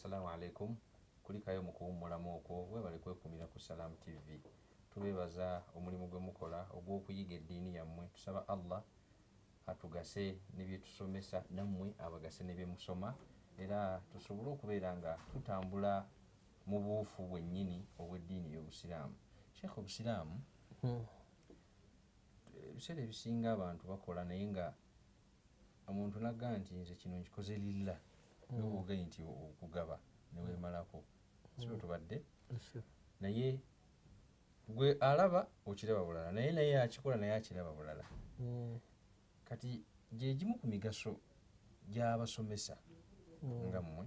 assalamu alaikum kulikayo mukuwummulamu okwo webale kwekumira ku Salam TV. Tubebaza omulimu gwe mukola ogw'okuyiga eddiini yammwe. Tusaba Allah atugase nebyetusomesa nammwe abagase nebyemusoma era tusobole okubeera nga tutambula mu buufu bwennyini obw'eddiini y'Obusiraamu. Sheikh, Obusiraamu ebiseera ebisinga abantu bakola naye nga omuntu nagamba nti nze kino nkikoze lillah n'obugayi nti okugaba neweemalako sibo tubadde naye gwe alaba okiraba bulala naye akikola naye akiraba bulala. Kati gyegimu ku migaso gy'abasomesa nga mmwe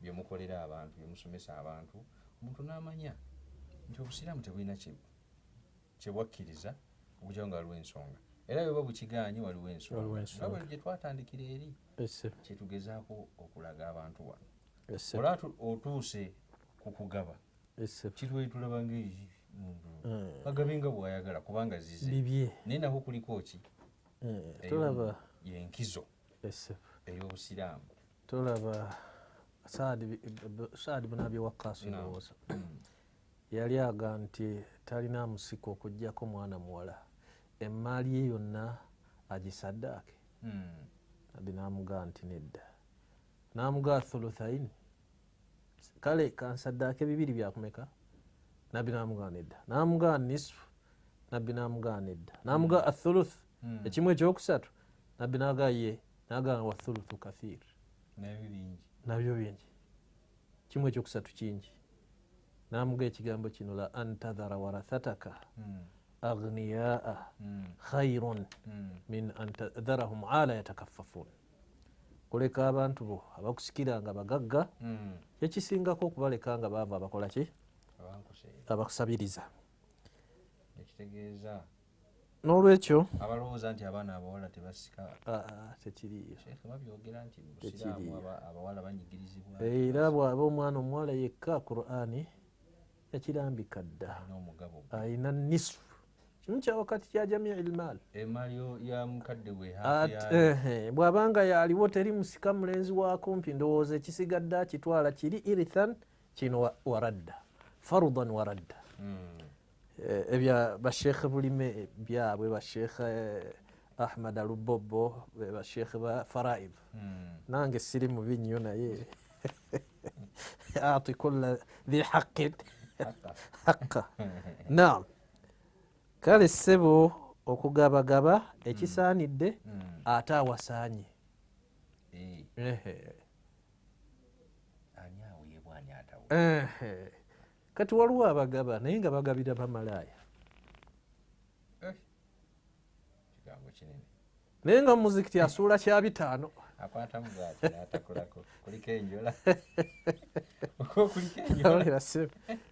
byemukolera abantu byemusomesa abantu omuntu n'amanya nti Obusiraamu tebulina kyebwakkiriza okugyawo nga waliwo ensonga era bweba bukiganye waliwo ensonga nga gye twatandikira eri kyetugezaako okulaga abantu wano. Ola otuuse ku kugaba kitwetulaba ngaemuntu bagabe nga bwayagala kubanga zize naye nako kuliko ki tulaba yenkizo ey'Obusiraamu. Tulaba Saad bin Abi Waqqas ndowooza yali aga nti talina musiko okuggyako mwana muwala emmaali ye yonna agisaddaake. Nabbi n'amugaa nti nedda, n'amugaa thuluthaini, kale kansaddaake bibiri byakumeka? Nabbi n'amugaa nedda, n'amugaa nisfu, nabbi n'amugaa nedda, n'amugaa athuluth ekimu ekyokusatu, nabbi n'agaa ye n'agaa wa thuluthu kathir, nabyo bingi, kimu ekyokusatu kingi. N'amugaa ekigambo kino la antadhara warathataka aghniyaa khayrun min an tadharahum ala yatakaffafun. Kuleka abantu bo abakusikira nga bagagga ekisingako okubaleka nga baava abakola ki abakusabiriza. Ekitegeeza n'olwekyo abalowooza nti abaana abawala tebasika tekiriyo. Sheikh babyogera nti Busiraamu abawala banyigirizibwa era bw'aba omwana omuwala yekka Qur'ani yakirambika dda ayina nisfu kimu kya wakati kya jamiil maal emali ya mukadde we bw'abanga yaliwo teri musika mulenzi wa kumpi ndowooza ekisigadde akitwala kiri irithan kino waradda farudan waradda. Ebya bashekhe bulime byabwe bashekhe Ahmad Alubobo bashekhe ba Faraid nange siri mubi nnyo naye ati kulla dhi haqqin haqqa. Naam, kale ssebo okugabagaba ekisaanidde ate awasaanye. Kati waliwo abagaba naye nga bagabira bamalaaya naye nga muzikiti asuula kya 5 akwata mugaati n'atakolako kuliko enjola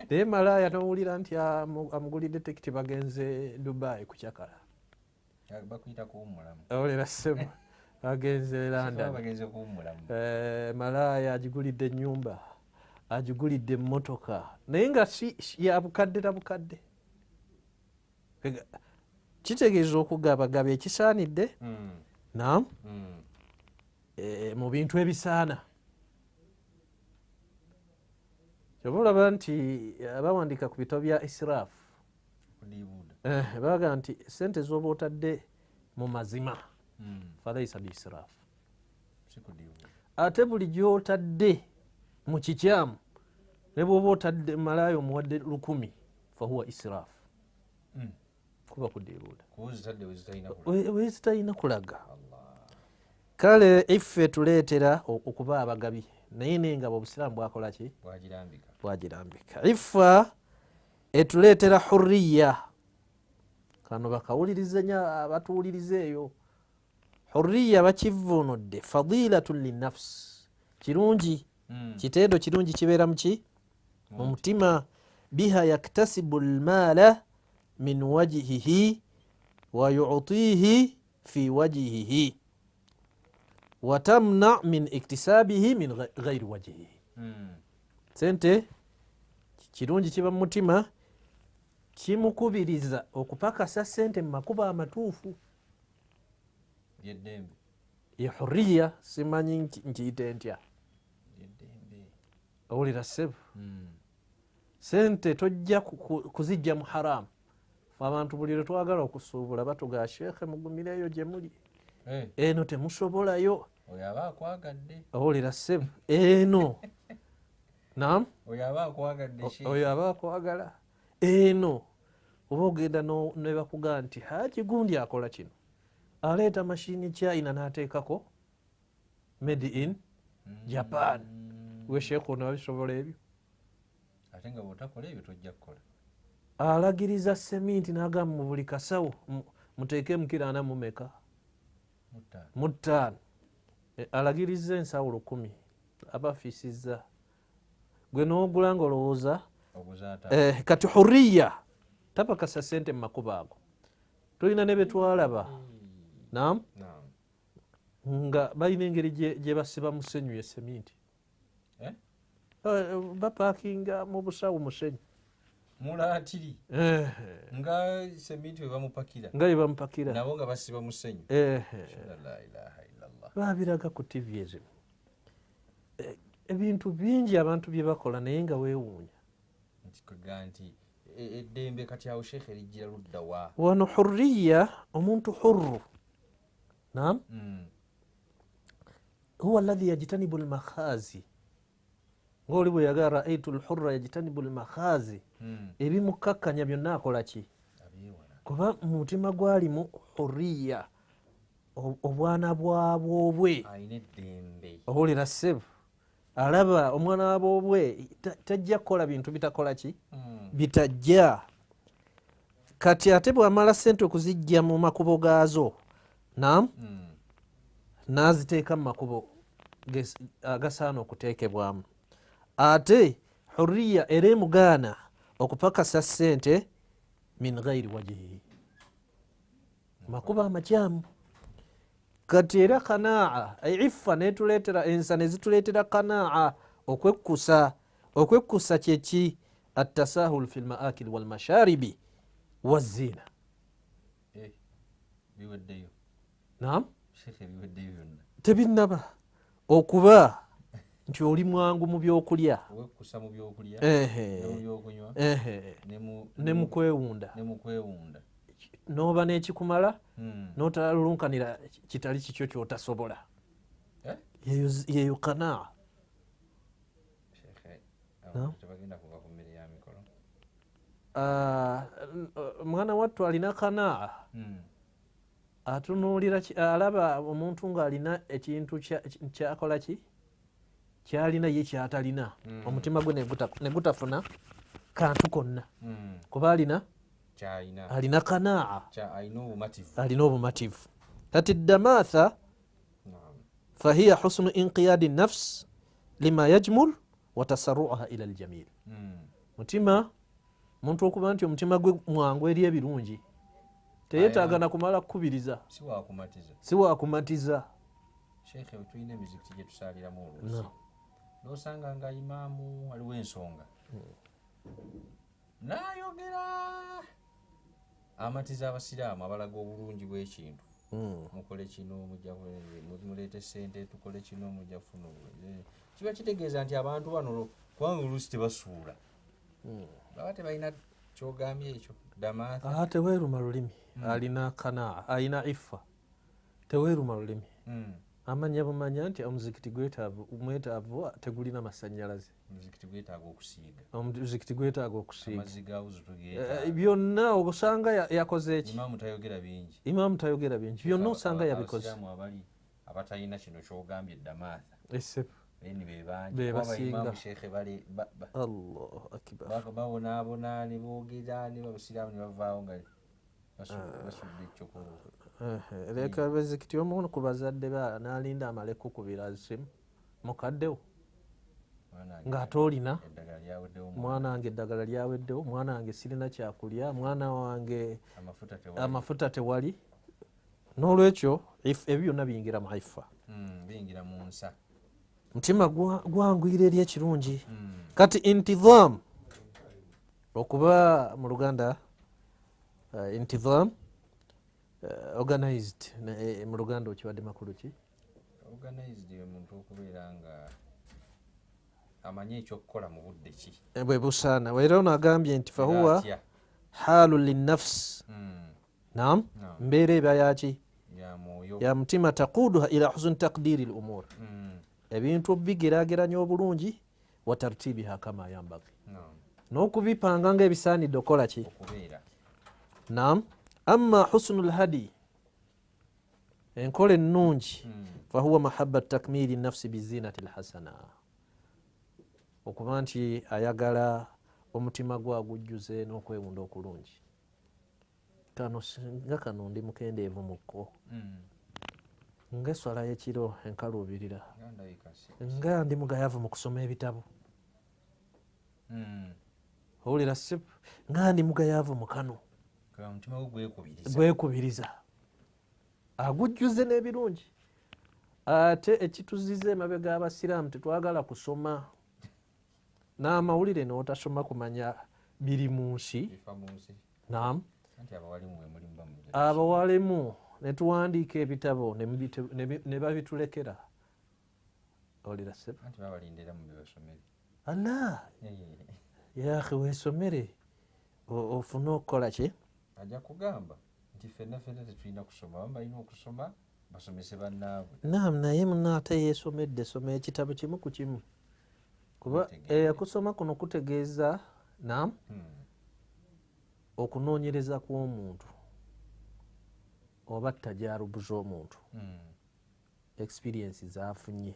naye malaaya n'owulira nti amugulidde tikiti bagenze Dubai ku Kyakala bakuyita kuwummulamu awulira ssebo bagenze London malaaya agigulidde ennyumba agigulidde emmotoka naye nga si ya bukadde na bukadde. Kitegeeza okugabagaba ekisaanidde naam mu bintu ebisaana. Kyova olaba nti abawandiika ku bitabo bya israafu baga nti sente z'oba otadde mu mazima falaisa biisiraafu, ate buli gy'otadde mu kikyamu ne bw'oba otadde malaaya omuwadde 1000 fahuwa israafu kuba kudiibuuda wezitalina kulaga. Kale iffe tuleetera okuba abagabi naye nenga Obusiraamu bwakola ki bwagirambika. Iffa etuleetera hurriya, kano bakawulirize nnyo abatuwuliriza eyo. Hurriya bakivvuunudde fadilatun linnafsi, kirungi kitendo kirungi kibeera muki mu mutima. Biha yaktasibu lmaala min wajhihi wa yu'tihi fi wajhihi wa tamna min iktisabihi min ghairi wajhihi. Sente kirungi kiba mu mutima kimukubiriza okupakasa sente mu makubo amatuufu. ye hurriya simanyi nkiyite ntya owulira ssebo sente tojja kuzijja mu haramu abantu buli lwe twagala okusuubula batugaa sheekhe mugumireyo gye muli eno temusobolayo oyo aba akwagadde owulira ssebo eno nam oyo aba akwagadde oyo aba akwagala eno oba ogenda ne bakugaa nti haji gundi akola kino aleeta mashini china n'ateekako made in japan we sheekhu onabisobola ebyo ate nga bwotakola ebyo tojja kukola alagiriza seminti n'agamba mu buli kasawo muteeke mukiraana mumeka mu 5 alagiriza ensawo 100 abafiisizza gwe n'ogula nga olowooza kati hurriya tapakasa sente mu makubo ago tulina ne betwalaba nam nga balina engeri gye basiba musenyu ye seminti bapakinga mu busawo musenyu mulaatiri nga seminti webamupakira nga yebamupakira nabo nga basiba musenyu babiraga ku tv ezimu ebintu bingi abantu bye bakola naye nga weewuunya nti eddembe kati awo sheekhe lijjira luddawa wano hurriya omuntu hurru nam huwa alladhi yajtanibu almakhazi ngaoli bwe yagaa raaitu lhurra yajtanibu almakhazi ebimukakkanya byonna akola ki kuba mutima gwalimu hurriya obwana bwabwobwe owulira ssebo alaba omwana wabwobwe tajja kukola bintu bitakola ki bitajja kati ate bwamala sente okuzijja mu makubo gaazo nam naziteeka mu makubo agasaana okuteekebwamu ate hurriya era emugaana okupakasa sente min ghairi wajihi makubo amakyamu kati era kanaa ifa netuleetera ensa nezituleetera kanaa okwekkusa kyeki attasahul fi lmaakili walmasharibi wazina biweddeyo nam sheekhe biweddeyo byonna tebinnaba okuba nti oli mwangu mu byokulya wekkusa mu byokulya nebyokunywa ne mukwewunda noba n'ekikumala notalulunkanira kitali kikyo kyotasobola yeyo kanaa mwana wattu alina kanaa atunuulira alaba omuntu ng'alina ekintu kyakola ki kyalina ye kyatalina omutima gwe negutafuna kantu konna kuba alina kanaa alina obumativu kati damatha fahiya husnu inqiyadi nafs lima yajmul wa tasaruaha ila aljamil mutima muntu okuba nti omutima gwe mwangu eri ebirungi teyetaaga nakumala kukubiriza si wakumatiza sheekhe tulina emizikiti gye tusaaliramu oluusi nosanga nga imaamu waliwo ensonga nayogera amatiza abasiraamu abalaga obulungi bw'ekintu mukole kino muleete sente tukole kino mujja kufuna kiba kitegeeza nti abantu bano kubanga oluusi tebasuula baba tebalina kyogambye ekyo damatha teweeruma lulimi alina kanaa alina ifa teweeruma lulimi amanya bumanya nti omuzikiti mwetaavu tegulina masanyalaze omuzikiti gwetaaga okusiiga byonna osanga yakoze eki imaamu tayogera bingi byonna osanga yabikoze abatalina kino kyogambye damatha bebasinga Allahu akbar babonaabona ne boogera ne babasiraamu ne bavaawo nga basudde ekyokolo leka bezikiti omu ku bazadde nalinda amale kukubira simu mukaddewo ng'ate olina mwana wange eddagala lyaweddewo mwana wange sirina kyakulya mwana wange amafuta tewali n'olwekyo ebyo byonna biyingira mu ifa biyingira mu nsa mutima gwangwira eri ekirungi kati intidham okuba mu luganda intidham organized mu luganda okibadde makulu ki organized omuntu okubeera nga amanye ekyokukola mu budde ki bwe busaana. Era ono agambye nti fahuwa halu linnafsi, naam, mbeera eba yaki ya mutima, taquduha ila husni taqdiri l umur, ebintu obigeraageranya obulungi, wa tartibiha kama yambagi, n'okubipanga nga ebisaanidde okola ki, naam. Amma husnu lhadi, enkola ennungi, fahuwa mahabba takmili nafsi bizinati lhasana, okuba nti ayagala omutima gwe agujjuze n'okwewunda okulungi. Kano nga kano ndi mukendeevu mukko, ng'eswala y'ekiro enkaluubirira, nga ndi mugayavu mu kusoma ebitabo, owulira sipu, nga ndi mugayavu mu kano gwekubiriza, agujjuze n'ebirungi. Ate ekituziza emabega abasiraamu tetwagala kusoma, n'amawulire n'otasoma kumanya biri mu nsi, naam, abawalemu ne tuwandiika ebitabo ne babitulekera, owulira sipu, ala yaakhe weesomere ofune okukola ki, ajja kugamba nti ffenna tetulina kusoma, balina okusoma basomese bannaabwe. Naam, naye munna ate yeesomedde, soma ekitabo kimu ku kimu, kuba kusoma kuno kutegeeza, naam, okunoonyereza kw'omuntu oba tajarubu z'omuntu, experience z'afunye.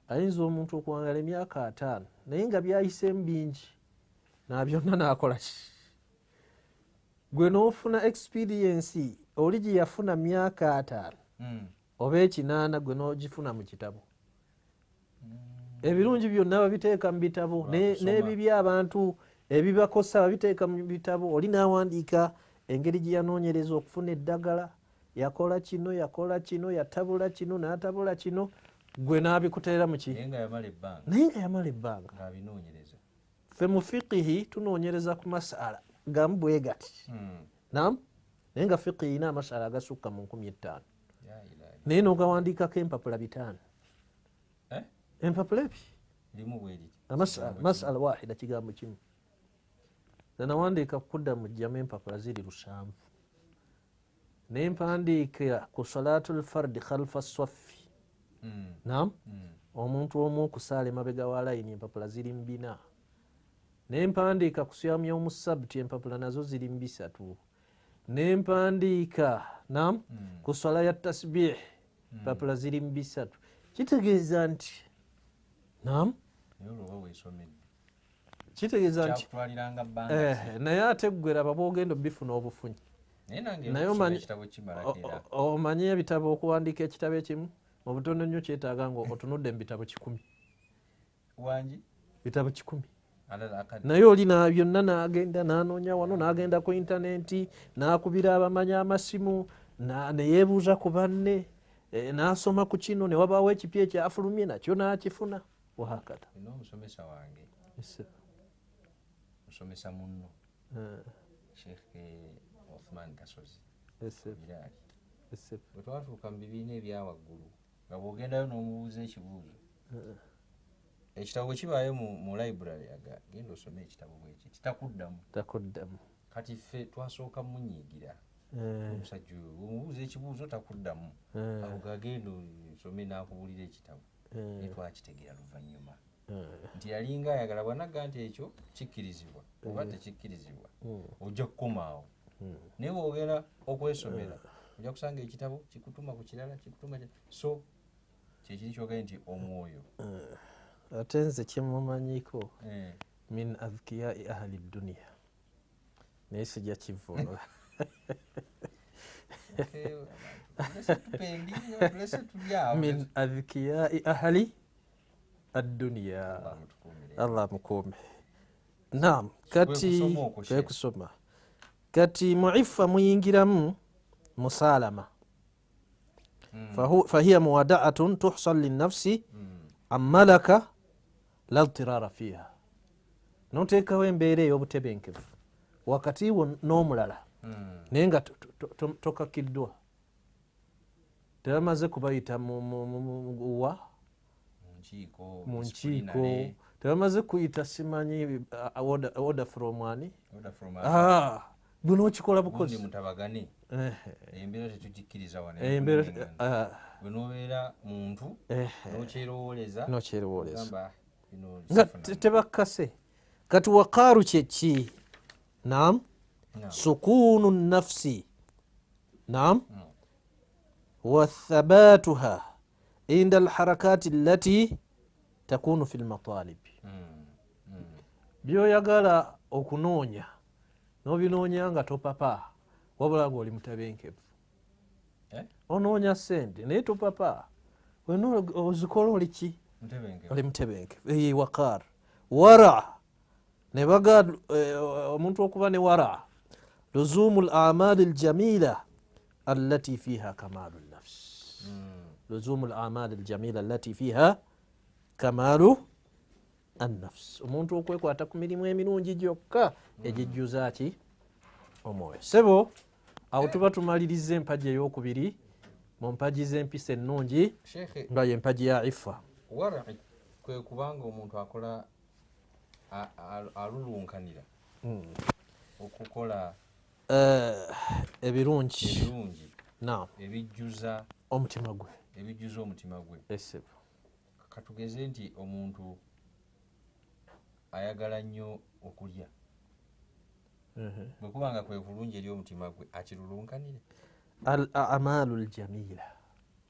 Ayinza omuntu okuwangala emyaka 5 naye nga byayiseemu bingi, nabyonna n'akola ki, gwe n'ofuna experience oli gye yafuna myaka 5 oba 8 gwe n'ogifuna mu kitabo. Ebirungi byonna babiteeka mu bitabo, n'ebibi abantu ebibakosa babiteeka mu bitabo. Oli n'awandiika engeri gye yanoonyereza okufuna eddagala, yakola kino, yatabula kino, n'atabula kino, gwe n'abikuteera mu ki, naye nga yamala ebbanga. Ffe mu fiqihi tunoonyereza ku masala gamu bwe gati, naam, naye nga fiqihi ina amasala agasukka mu 1500, naye n'ogawandiikako empapula 5, empapula ebi masala wahida, kigambo kimu. Nawandiika kudda mu jjamu empapula ziri 7, ne mpandiika ku salaatul fardi khalfa saffi, naam, omuntu omu okusaala emabega wa layini, empapula ziri 4, ne mpandiika ku syamu y'omusabiti, empapula nazo ziri 3, ne mpandiika, naam, ku swala ya tasbih, empapula ziri 3. Kitegeeza nti, naam, kitegeeza nti naye ate ggwe raba bw'ogenda obifuna obufunyi. Naye omanyi ebitabo, okuwandiika ekitabo ekimu mu butono nnyo kyetaaga nga otunudde mu bitabo 10, bitabo 10. Naye oli byonna n'agenda n'anoonya wano, n'agenda ku intaneti, n'akubira abamanyi amasimu, ne yeebuuza ku banne, n'asoma ku kino, ne wabaawo ekipya ekyafulumye nakyo n'akifuna, wahakata. Omusomesa wange, musomesa munno, Sheikh Othman Kasozi, bwe twatuuka mu bibiina ebyawaggulu, nga bw'ogendayo n'omubuuza ekibuuzo, ekitabo bwe kibaayo mu library, genda osome ekitabo bweki, takuddamu. Kati ffe twasooka munyiigira, omusajja oyo omubuuza ekibuuzo takuddamu, awo gagenda osome n'akubuulira ekitabo, naye twakitegeera luvannyuma nti yalinga ayagala bw'anagga nti ekyo kikkirizibwa oba tekikkirizibwa, ojja kukomaawo. Naye bw'ogenda okwesomera ojja kusanga ekitabo kikutuma ku kirala, so kyekiri kyogere nti omwoyo. Ate nze kyemumanyiko min adhkiyai ahli dunia, naye sijja kivoola. Min adhkiyai ahli addunia, Allah mukuume. Naam, kati kusoma kati muifa muyingiramu musalama, fahiya muwada'atun tuhsal linnafsi ammalaka la tirara fiha. Noteekawo embeera ey'obutebenkevu wakati wo n'omulala, naye nga tokakiddwa, tebamaze kubayita wa mu nkiiko tebamaze kuyita simanyi order from ani bwe nokikola bukozi mutabagane embeera tetugikkiriza wano bwe nobeera muntu nokyerowoleza nga tebakase kati waqaaru kyeki nam sukunu nafsi nam wathabatuha inda alharakati allati takunu fi lmatalib byoyagala okunoonya nobinoonya nga topapa wabula nga oli mutebenkevu onoonya sente naye topapa wena ozikola oliki oli mutebenkevu eyo waqar wara nebaga omuntu okuba ne wara luzumu lamali aljamila allati fiha kamalu nnafs luzumu lamali aljamila allati fiha kamalu annafs omuntu okwekwata ku mirimu emirungi gyokka egijjuza ki omwoyo sebo awo tuba tumaliriza empagi eyokubiri mu mpagi z'empisa ennungi nga yempagi ya ifa wara'i kwe kubanga omuntu akola alulunkanira okukola ebirungi ebijjuza omutima gwe esebo katugeze nti omuntu ayagala nnyo okulya bwekubanga kwe kulungi eri omutima gwe akirulunkanire al amalu aljamila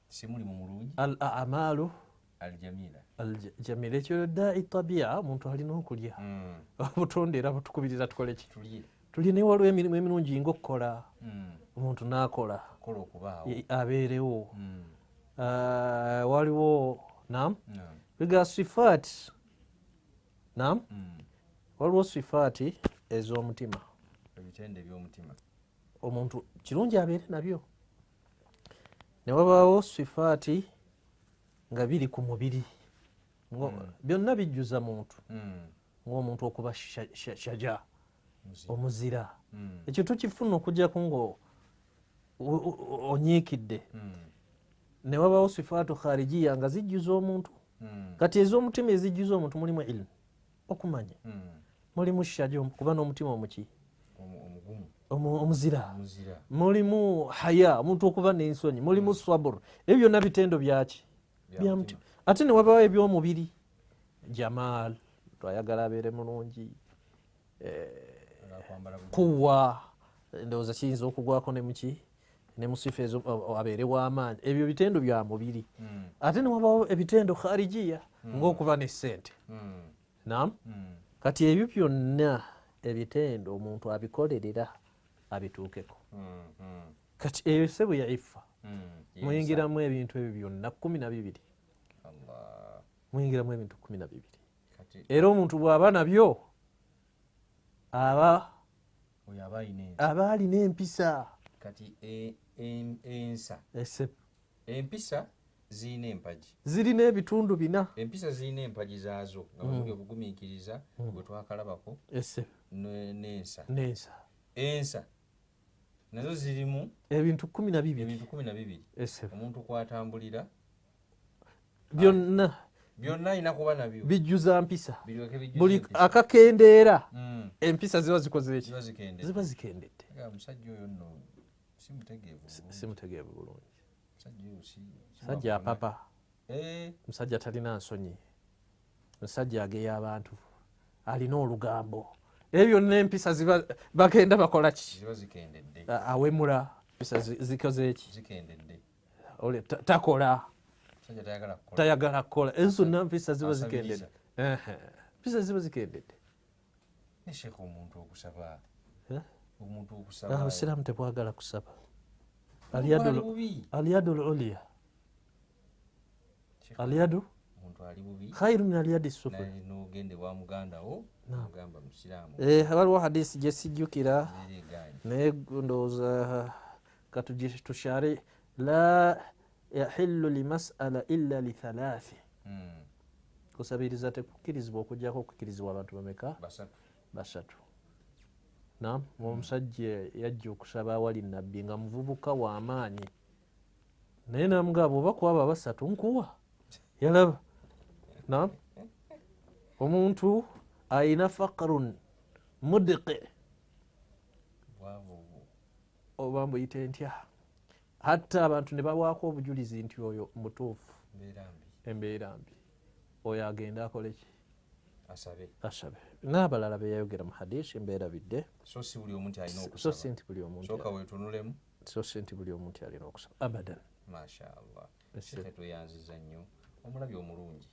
simulimu mulungi al amalu aljamila ekyo dai tabia omuntu alina okulya obutonde era butukubiriza tukole ki tulye naye waliwo emirimu emirungi nga okukola omuntu nakola abeerewo waliwo nam biga sifaati nam waliwo sifaati ez'omutima ebitende by'omutima omuntu kirungi abeere nabyo newabaawo sifaati nga biri ku mubiri byonna bijjuza muntu ng'omuntu okuba shaja omuzira ekyo tukifuna okujjaku nga onyiikidde newabaawo sifaatu kharijiya nga zijjuza omuntu kati ez'omutima ezijjuza omuntu mulimu ilmu okumanya mulimu shaja kuba n'omutima omuki omuzira mulimu haya omuntu okuba n'ensonyi mulimu sabur ebyo byonna bitendo byaki bya mutima ate newabaawo ebyomubiri jamal twayagala abeere mulungi kuwa ndowooza kiyinza okugwako nemuki nemusifa ezo abeere w'amaanyi ebyo bitendo bya mubiri ate newabaawo ebitendo kharijiya ng'okuba n'essente nam kati ebyo byonna ebitendo omuntu abikolerera abituukeko kati eyo sebo ya ifa muyingiramu ebintu ebyo byonna 12 muyingiramu ebintu 12 era omuntu bw'aba nabyo aba alina empisa kati ensa empisa zirina empagi zirina ebitundu 4 empisa zirina empagi zaazo nga buli obugumiikiriza bwe twakalabako n'ensa nazo zirimu ebintu 12 omuntu kwatambulira byonna alina kuba nabyo bijjuza mpisa buli akakendeera empisa ziba zikoze eki ziba zikendedde omusajja oyo nno simutegeevu bulungi musajja apapa musajja talina nsonyi musajja ageya abantu alina olugambo ebyo byonna empisa ziba bagenda bakola ki awemula empisa zikoze eki takola tayagala kukola ezo zonna mpisa ziba zikendedde mpisa ziba zikendedde abasiraamu tebwagala kusaba alyadu lulia alyadu khairu min alyadi sufla waliwo hadisi gyesijjukira naye ndowooza katushare la yahillu limasala illa lithalathi kusabiriza tekukkirizibwa okujjako okukkirizibwa abantu bameka basatu nam omusajja yajja okusaba awali nabbi nga muvubuka w'amaanyi naye namugamba oba kwaba basatu nkuwa yalaba naam omuntu ayina faqrun mudiqi oba mbuyite ntya hatta abantu ne bawaako obujulizi nti oyo mutuufu embeera mbi oyo agenda akoleki asabe n'abalala beyayogera mu hadisi mbeerabidde so si nti buli omuntu alina okusaba abadan. Mashallah. Shekhe tweyanziza nnyo omulabi omulungi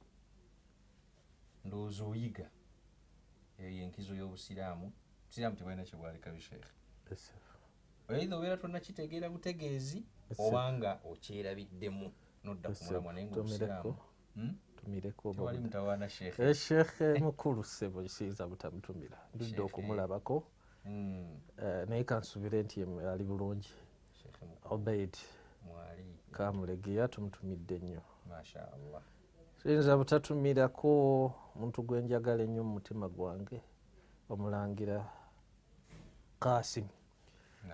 ndowooza oyiga eyo enkizo y'obusiraamu tebalina kyebwaleka bishekhe eitha obeera tonnakitegeera butegeezi obanga okyerabiddemu nodda ku mulamwa naye ngaobusiraamu tewali mutawaana shekhe. Shekhe mukulu ssebo kiyinza butamutumira ndudde okumulabako naye kansubire nti ali bulungi. Obeid Kamulegeya tumutumidde nnyo. Mashallah. Kiyinza butatumirako omuntu gwe njagala ennyo mu mutima gwange omulangira Kasim.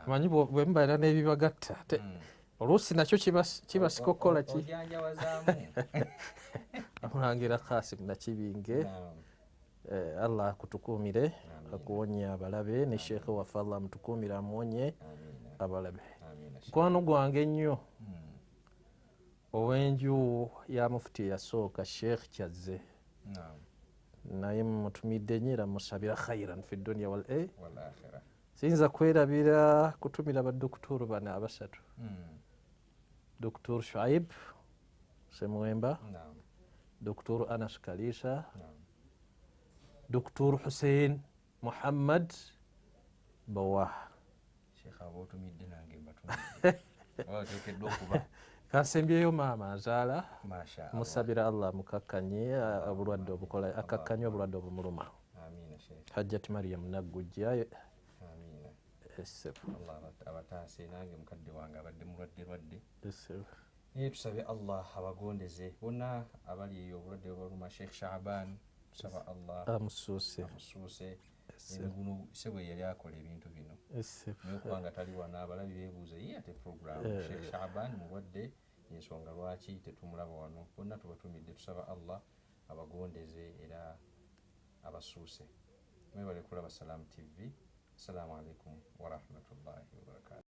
Manyi bwe mubaira n'ebibagatta oluusi nakyo kibasika okukola ki omulangira Kasim Nakibinge. Allah akutukuumire akuwonye abalabe ne Sheikh waffe Allah amutukuumire amuwonye abalabe. Mukwano gwange ennyo ow'enju ya mufuti eyasooka Sheikh Kyazze naye mumutumidde nnyo era musabira khairan fi dunya wal akhirah. Siyinza kwerabira kutumira badokitoro bano abasatu Dr. Shuaib Semwemba, Dr. Anas Kalisa, Dr. Hussein Muhammad Bawah. Kansembyeyo maama azaala musabira Allah mukakkanye obulwadde obukola akakkanye obulwadde obumuluma. Hajjati Mariam Naggujja abataase nange mukadde wange abadde mulwadde naye tusabe Allah abagondeze bonna abali eyo obulwadde obaluma. Sheikh Shaaban tusaba Allah amusuuse guno sebwe yali akola ebintu bino naye okubanga tali wana abalabi beebuuza ye ate program Sheikh Shaaban mulwadde ensonga lwaki tetumulaba wano. Bonna tubatumidde tusaba Allah abagondeze era abasuuse. Mwebale kulaba Salam TV. Assalamu alaikum wa rahmatullahi wa barakatuh.